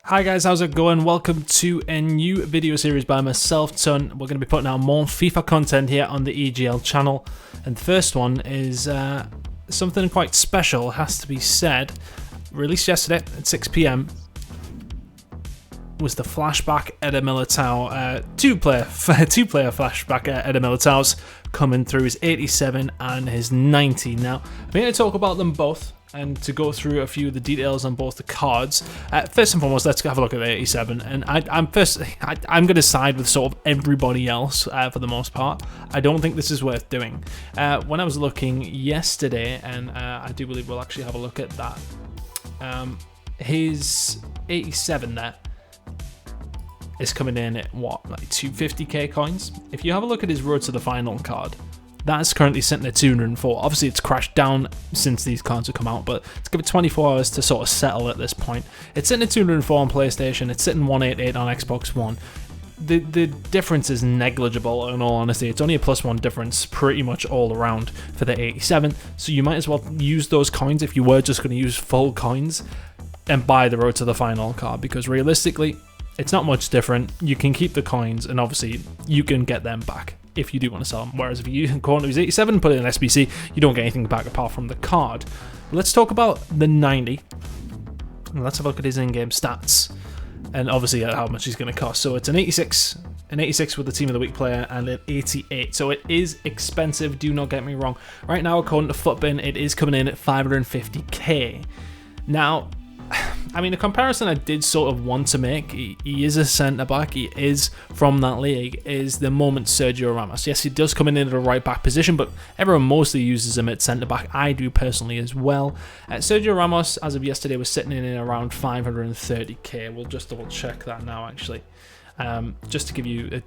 Hi guys, how's it going? Welcome to a new video series by myself, Tunn. We're going to be putting out more FIFA content here on the EGL channel. And the first one is something quite special, has to be said. Released yesterday at 6 PM was the Flashback Militao, two-player Flashback Militao's coming through his 87 and his 90. Now, I'm going to talk about them both and to go through a few of the details on both the cards. First and foremost, let's have a look at the 87. And I'm going to side with sort of everybody else for the most part. I don't think this is worth doing. When I was looking yesterday, and I do believe we'll actually have a look at that, his 87 there is coming in at what, like 250k coins? If you have a look at his Road to the Final card, that's currently sitting at 204. Obviously, it's crashed down since these cards have come out, but let's give it 24 hours to sort of settle at this point. It's sitting at 204 on PlayStation. It's sitting 188 on Xbox One. The difference is negligible, in all honesty. It's only a +1 difference pretty much all around for the 87, so you might as well use those coins if you were just going to use full coins and buy the Road to the Final card, because realistically, it's not much different. You can keep the coins, and obviously, you can get them back if you do want to sell them. Whereas if you go into his 87 and put it in SBC, you don't get anything back apart from the card. Let's talk about the 90. And let's have a look at his in-game stats, and obviously how much he's going to cost. So it's an 86 with the Team of the Week player, and an 88. So it is expensive, do not get me wrong. Right now, according to Footbin, it is coming in at 550k. Now, I mean, a comparison I did sort of want to make, he is a centre-back, he is from that league, is the moment Sergio Ramos. Yes, he does come in at a right-back position, but everyone mostly uses him at centre-back. I do personally as well. Sergio Ramos, as of yesterday, was sitting in around 530k. We'll just double-check that now, actually, just to give you a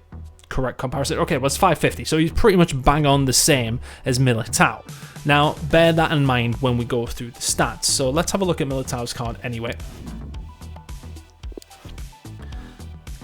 correct comparison. Okay, well, it's 550, so he's pretty much bang on the same as Militao. Now, bear that in mind when we go through the stats. So let's have a look at Militao's card anyway.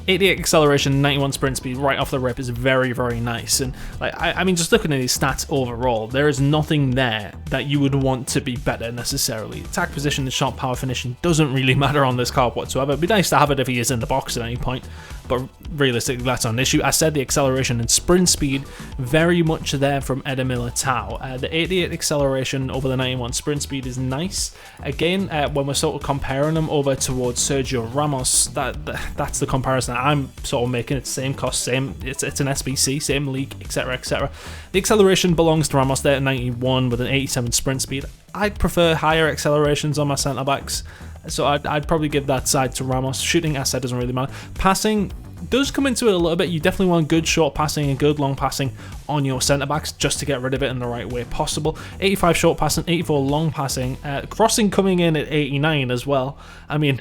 88 acceleration, 91 sprint speed right off the rip is very, very nice. And like, I mean, just looking at his stats overall, there is nothing there that you would want to be better necessarily. Attack position and shot power finishing doesn't really matter on this card whatsoever. It'd be nice to have it if he is in the box at any point, but realistically, that's not an issue. I said the acceleration and sprint speed very much there from Militao. The 88 acceleration over the 91 sprint speed is nice. Again, when we're sort of comparing them over towards Sergio Ramos, that's the comparison I'm sort of making. It's same cost, same. It's an SBC, same league, etc., etc. The acceleration belongs to Ramos there at 91 with an 87 sprint speed. I'd prefer higher accelerations on my centre backs, so I'd probably give that side to Ramos. Shooting, as I said, doesn't really matter. Passing does come into it a little bit. You definitely want good short passing and good long passing on your centre backs just to get rid of it in the right way possible. 85 short passing, 84 long passing, crossing coming in at 89 as well. I mean,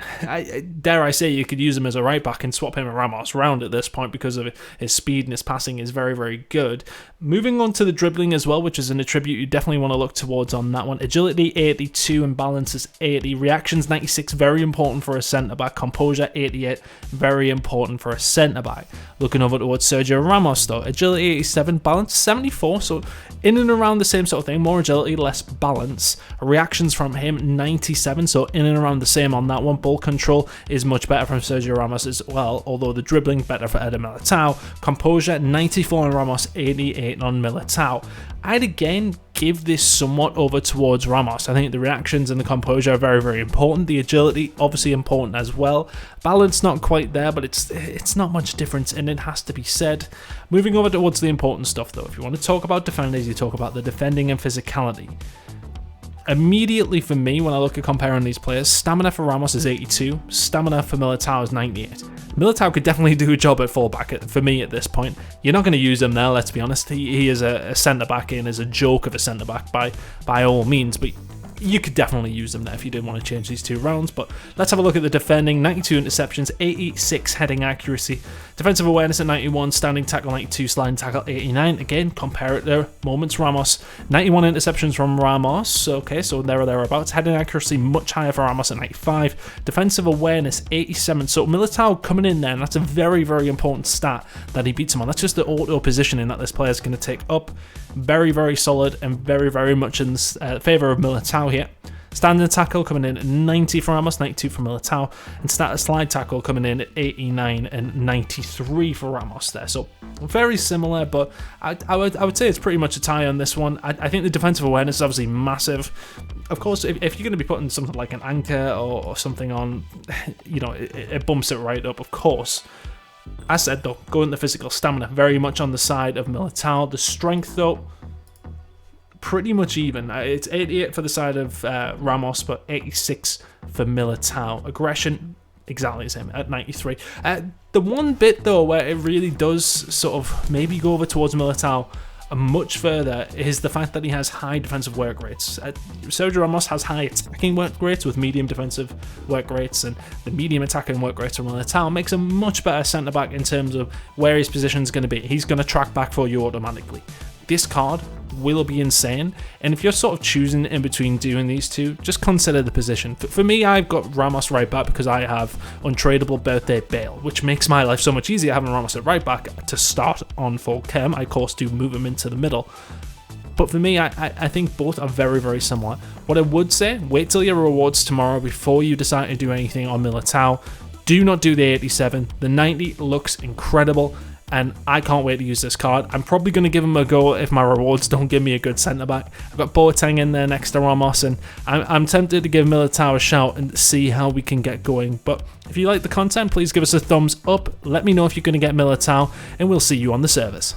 dare I say you could use him as a right back and swap him and Ramos around at this point because of his speed and his passing is very, very good. Moving on to the dribbling as well, which is an attribute you definitely want to look towards on that one. Agility 82 and balance is 80. Reactions 96, very important for a centre back. Composure 88, very important for a centre back. Looking over towards Sergio Ramos though, agility 87, balance 74, so in and around the same sort of thing. More agility, less balance. Reactions from him 97, so in and around the same on that one. Ball control is much better from Sergio Ramos as well, although the dribbling better for Militao. Composure 94 on Ramos, 88 on Militao. I'd again give this somewhat over towards Ramos. I think the reactions and the composure are very, very important. The agility, obviously important as well. Balance, not quite there, but it's not much difference, and it has to be said. Moving over towards the important stuff, though. If you want to talk about defenders, you talk about the defending and physicality. Immediately for me, when I look at comparing these players, stamina for Ramos is 82, stamina for Militao is 98. Militao could definitely do a job at fullback for me at this point. You're not going to use him there, let's be honest. He is a centre-back and is a joke of a centre-back by all means, but you could definitely use them there if you didn't want to change these two rounds. But let's have a look at the defending. 92 interceptions, 86 heading accuracy, defensive awareness at 91, standing tackle 92, sliding tackle 89. Again, compare it there. Moments Ramos, 91 interceptions from Ramos. Okay, so there or thereabouts. Heading accuracy much higher for Ramos at 95. Defensive awareness 87. So Militao coming in there, and that's a very, very important stat that he beats him on. That's just the auto positioning that this player is going to take up. Very, very solid and very, very much in favour of Militao here. Standing tackle coming in at 90 for Ramos, 92 for Militao, and slide tackle coming in at 89 and 93 for Ramos there. So very similar, but I would say it's pretty much a tie on this one. I think the defensive awareness is obviously massive. Of course, if you're going to be putting something like an anchor or something on, you know, it bumps it right up, of course. As said though, going the physical stamina, very much on the side of Militao. The strength though, pretty much even. It's 88 for the side of Ramos, but 86 for Militao. Aggression, exactly the same at 93. The one bit though where it really does sort of maybe go over towards Militao much further is the fact that he has high defensive work rates. Sergio Ramos has high attacking work rates with medium defensive work rates, and the medium attacking work rates from Militao makes a much better centre back in terms of where his position is going to be. He's going to track back for you automatically. This card will be insane, and if you're sort of choosing in between doing these two, just consider the position. For me, I've got Ramos right back because I have untradeable birthday Bale, which makes my life so much easier having Ramos at right back to start on full chem. I of course do move him into the middle, but for me, I think both are very, very similar. What I would say, wait till your rewards tomorrow before you decide to do anything on Militao. Do not do the 87. The 90 looks incredible, and I can't wait to use this card. I'm probably going to give him a go if my rewards don't give me a good centre-back. I've got Boateng in there next to Ramos, and I'm tempted to give Militao a shout and see how we can get going. But if you like the content, please give us a thumbs up. Let me know if you're going to get Militao, and we'll see you on the servers.